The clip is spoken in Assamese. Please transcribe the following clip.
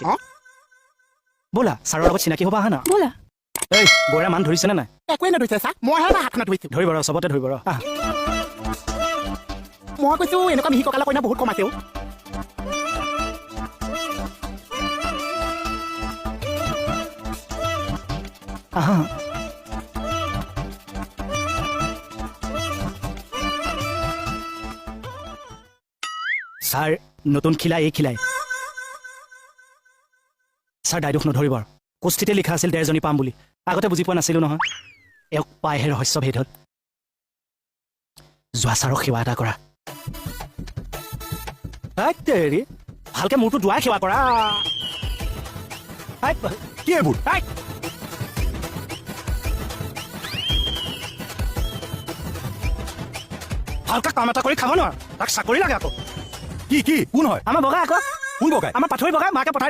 আমাতকে ব'লা ছাৰৰ লগত চিনাকি হ'ব আহা না ব'লা এই বৌৰা মান ধৰিছেনে নাই একোৱে নধৰিছে ছাৰ মইহে তাৰ হাতখনত ধৰিছোঁ ধৰিব ৰ চবতে ধৰিব ৰ আহ মই কৈছোঁ এনেকুৱা মিহি কঁকালৰ কইনা বহুত কম আছে আহা ছাৰ নতুন খিলাই এই খিলাই ছাৰ দায়দোষ নধৰিব আৰু কুস্তিতে লিখা আছিল ১.৫ জনী পাম বুলি আগতে বুজি পোৱা নাছিলোঁ নহয় এওক পাইহে ৰহস্য ভেদ হ'ল যোৱা ছাৰক সেৱা এটা কৰা হেৰি ভালকে মূৰটো দুৱাই সেৱা কৰা কি এইবোৰ ভালকে কাম এটা কৰি খাব নোৱাৰা তাক চাকৰি লাগে আকৌ কি কোন হয় আমাৰ বগা আকৌ কোন বগাই আমাৰ পাথৰি বগাই মাকে পঠাই